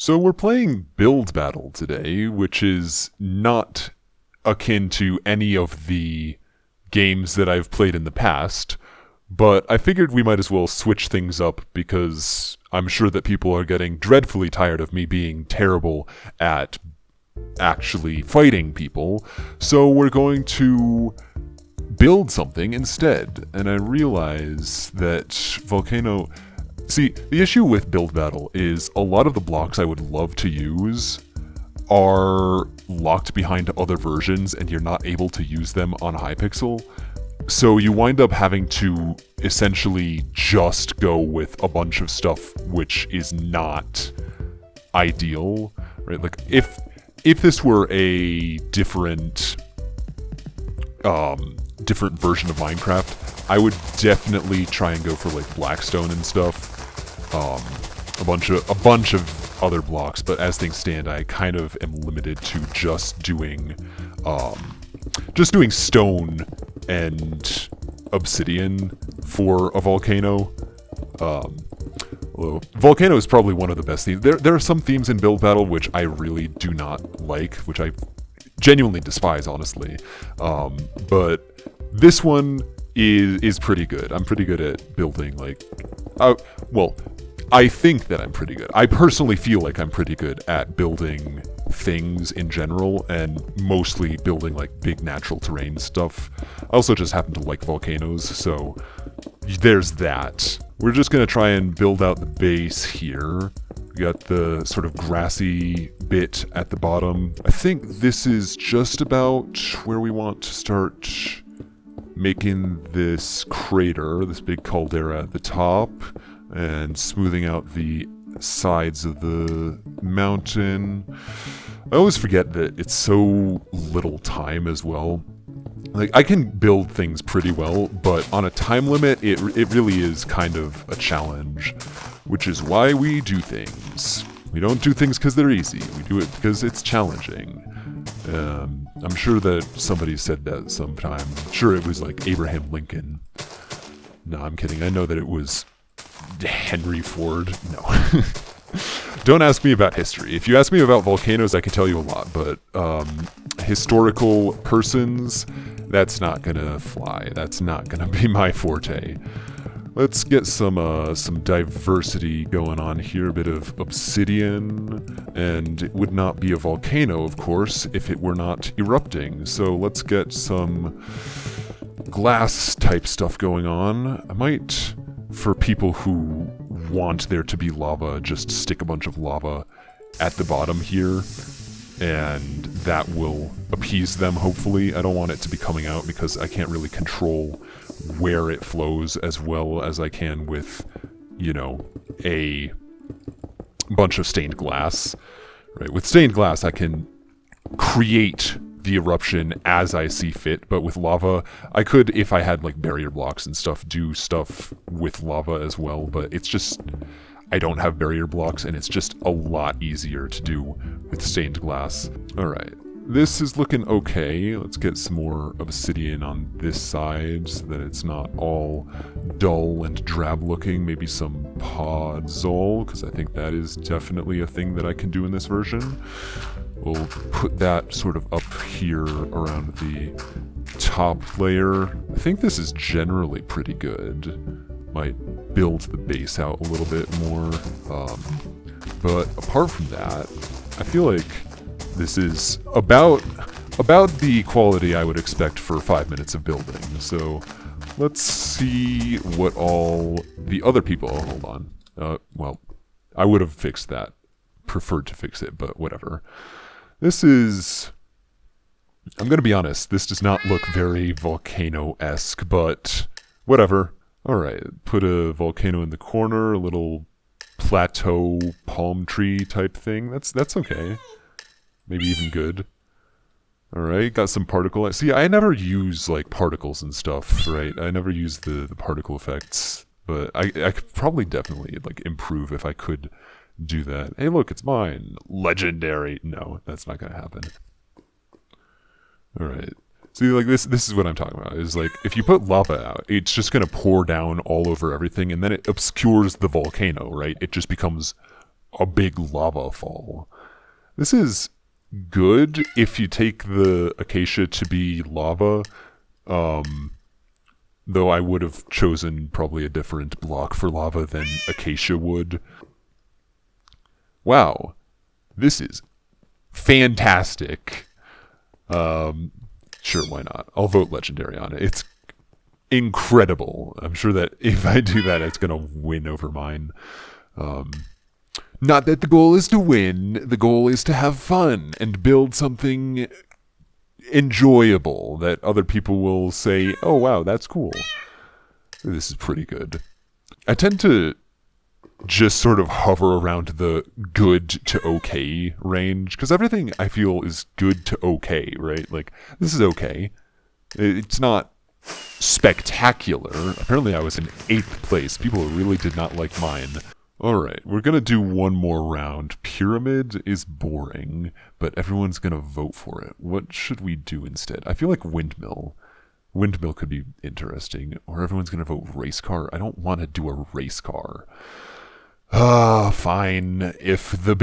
So we're playing Build Battle today, which is not akin to any of the games that I've played in the past, but I figured we might as well switch things up because I'm sure that people are getting dreadfully tired of me being terrible at actually fighting people, so we're going to build something instead. And I realize that Volcano... See, the issue with Build Battle is a lot of the blocks I would love to use are locked behind other versions and you're not able to use them on Hypixel. So you wind up having to essentially just go with a bunch of stuff which is not ideal, right? Like, if this were a different version of Minecraft, I would definitely try and go for like Blackstone and stuff, a bunch of other blocks. But as things stand, I kind of am limited to just doing stone and obsidian for a volcano. Volcano is probably one of the best themes. There are some themes in Build Battle which I really do not like, which I genuinely despise, honestly. But this one is pretty good. I'm pretty good at building, like... I think that I'm pretty good. I personally feel like I'm pretty good at building things in general, and mostly building, like, big natural terrain stuff. I also just happen to like volcanoes, so there's that. We're just gonna try and build out the base here. We got the sort of grassy bit at the bottom. I think this is just about where we want to start making this crater, this big caldera at the top, and smoothing out the sides of the mountain. I always forget that it's so little time as well. Like, I can build things pretty well, but on a time limit, it really is kind of a challenge, which is why we do things. We don't do things because they're easy. We do it because it's challenging. I'm sure that somebody said that sometime. I'm sure it was like Abraham Lincoln. No, I'm kidding. I know that it was Henry Ford. No. Don't ask me about history. If you ask me about volcanoes, I can tell you a lot, but historical persons, that's not gonna fly. That's not gonna be my forte. Let's get some diversity going on here. A bit of obsidian, and it would not be a volcano, of course, if it were not erupting. So let's get some glass type stuff going on. I might, for people who want there to be lava, just stick a bunch of lava at the bottom here, and that will appease them, hopefully. I don't want it to be coming out because I can't really control where it flows as well as I can with, you know, a bunch of stained glass. Right? With stained glass, I can create the eruption as I see fit, but with lava, I could, if I had like barrier blocks and stuff, do stuff with lava as well, but it's just, I don't have barrier blocks, and it's just a lot easier to do with stained glass. Alright, this is looking okay. Let's get some more obsidian on this side so that it's not all dull and drab looking. Maybe some podzol, because I think that is definitely a thing that I can do in this version. We'll put that sort of up here around the top layer. I think this is generally pretty good. Might build the base out a little bit more. But apart from that, I feel like this is about the quality I would expect for 5 minutes of building. So let's see what all the other people... Oh, hold on. Well, I would have fixed that. Preferred to fix it, but whatever. This is... I'm gonna be honest, this does not look very volcano-esque, but whatever. Alright, put a volcano in the corner, a little plateau palm tree type thing. That's okay. Maybe even good. Alright, got some particle... See, I never use, like, particles and stuff, right? I never use the particle effects, but I could probably definitely, like, improve if I could do that. Hey, look, it's mine. Legendary. No, that's not gonna happen. Alright. See, like, this is what I'm talking about, is, like, if you put lava out, it's just gonna pour down all over everything, and then it obscures the volcano, right? It just becomes a big lava fall. This is good if you take the acacia to be lava, though I would have chosen probably a different block for lava than acacia would. Wow, this is fantastic. Sure, why not? I'll vote legendary on it. It's incredible. I'm sure that if I do that, it's going to win over mine. Not that the goal is to win, the goal is to have fun and build something enjoyable that other people will say, oh wow, that's cool. This is pretty good. I tend to just sort of hover around the good to okay range, because everything I feel is good to okay, right? Like, this is okay. It's not spectacular. Apparently I was in 8th place. People really did not like mine. Alright, we're gonna do one more round. Pyramid is boring, but everyone's gonna vote for it. What should we do instead? I feel like windmill. Windmill could be interesting. Or everyone's gonna vote race car. I don't want to do a race car. Fine. If the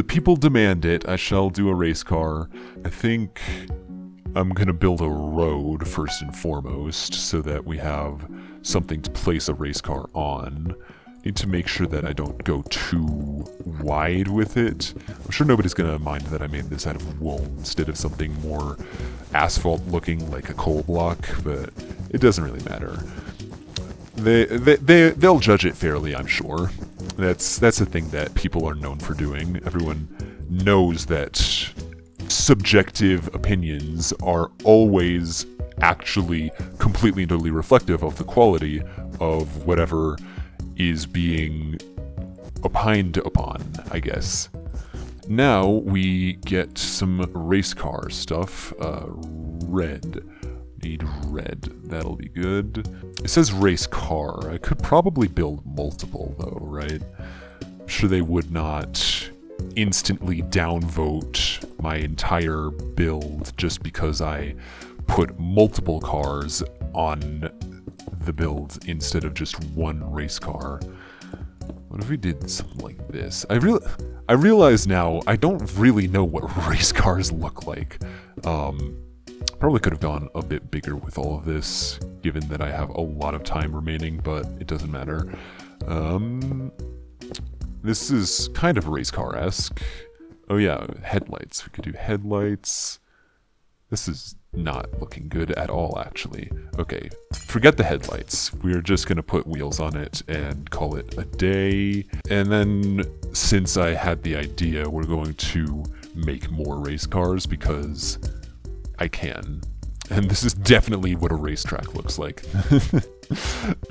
people demand it, I shall do a race car. I think I'm gonna build a road first and foremost, so that we have something to place a race car on. Need to make sure that I don't go too wide with it. I'm sure nobody's gonna mind that I made this out of wool instead of something more asphalt looking like a coal block, but it doesn't really matter. They'll judge it fairly, I'm sure. That's the thing that people are known for doing. Everyone knows that subjective opinions are always actually completely and totally reflective of the quality of whatever is being opined upon, I guess. Now we get some race car stuff. Red. Need red. That'll be good. It says race car. I could probably build multiple, though, right? I'm sure they would not instantly downvote my entire build just because I put multiple cars on the build instead of just one race car. What if we did something like this? I realize now I don't really know what race cars look like. Probably could have gone a bit bigger with all of this, given that I have a lot of time remaining, but it doesn't matter. This is kind of race car-esque. Oh yeah, headlights. We could do headlights. This is not looking good at all, actually. Okay, forget the headlights. We're just gonna put wheels on it and call it a day. And then, since I had the idea, we're going to make more race cars because I can. And this is definitely what a racetrack looks like.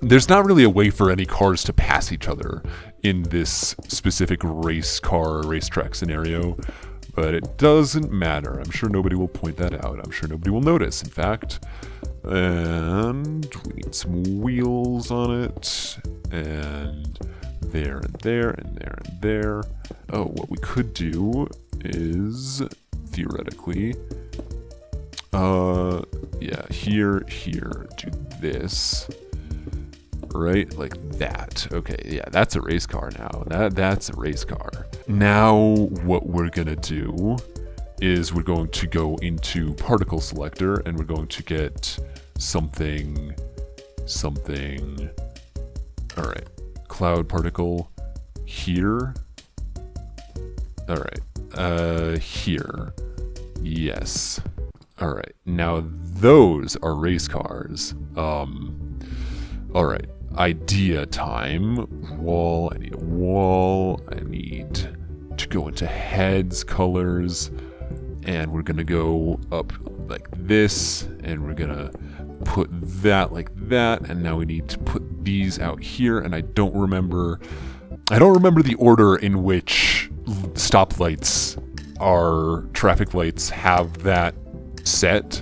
There's not really a way for any cars to pass each other in this specific racetrack scenario, but it doesn't matter. I'm sure nobody will point that out. I'm sure nobody will notice, in fact. And we need some wheels on it, and there and there and there and there. Oh, what we could do is, theoretically, yeah, here, do this, right, like that. Okay, yeah, that's a race car now. That's a race car. Now, what we're gonna do is we're going to go into particle selector, and we're going to get something, all right, cloud particle here. All right, here, yes. Alright, now those are race cars. Alright, idea time. Wall, I need a wall. I need to go into heads colors. And we're gonna go up like this. And we're gonna put that like that. And now we need to put these out here. And I don't remember the order in which stoplights or traffic lights have that set,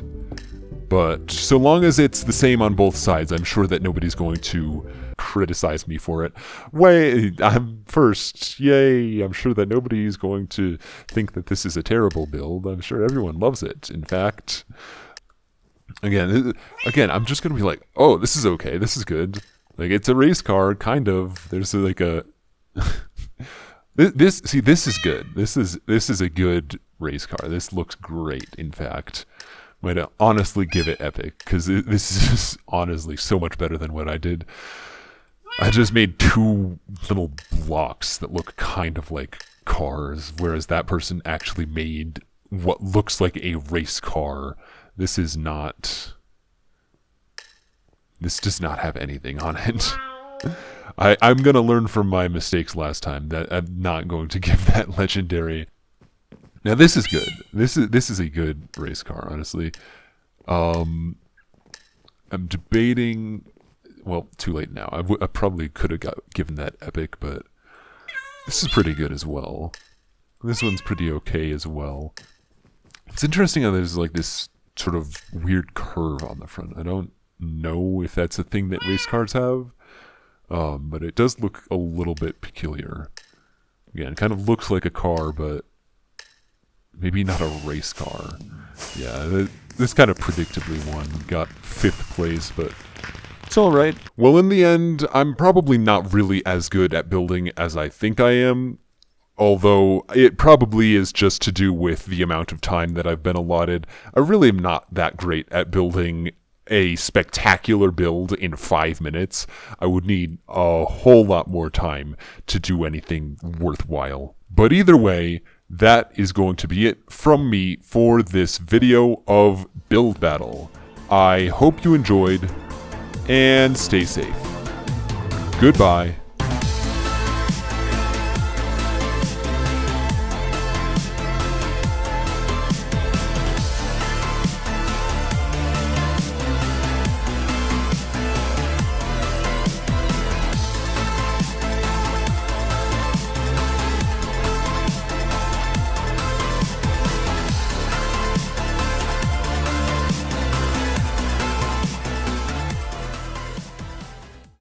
but so long as it's the same on both sides, I'm sure that nobody's going to criticize me for it. Wait, I'm first, yay! I'm sure that nobody's going to think that this is a terrible build. I'm sure everyone loves it. In fact, again, I'm just gonna be like, oh, this is okay, this is good. Like, it's a race car, kind of. There's like a This is good. This is a good race car. This looks great. In fact, might honestly give it epic because this is honestly so much better than what I did. I just made two little blocks that look kind of like cars, whereas that person actually made what looks like a race car. This does not have anything on it. I'm going to learn from my mistakes last time that I'm not going to give that legendary. Now this is good. This is a good race car, honestly. I'm debating. Well, too late now. I probably could have given that epic, but this is pretty good as well. This one's pretty okay as well. It's interesting how there's like this sort of weird curve on the front. I don't know if that's a thing that race cars have, but it does look a little bit peculiar. Again, it kind of looks like a car, but maybe not a race car. Yeah, this kind of predictably won. Got 5th place, but it's alright. Well, in the end, I'm probably not really as good at building as I think I am. Although, it probably is just to do with the amount of time that I've been allotted. I really am not that great at building a spectacular build in 5 minutes. I would need a whole lot more time to do anything worthwhile. But either way, that is going to be it from me for this video of Build Battle. I hope you enjoyed, and stay safe. Goodbye.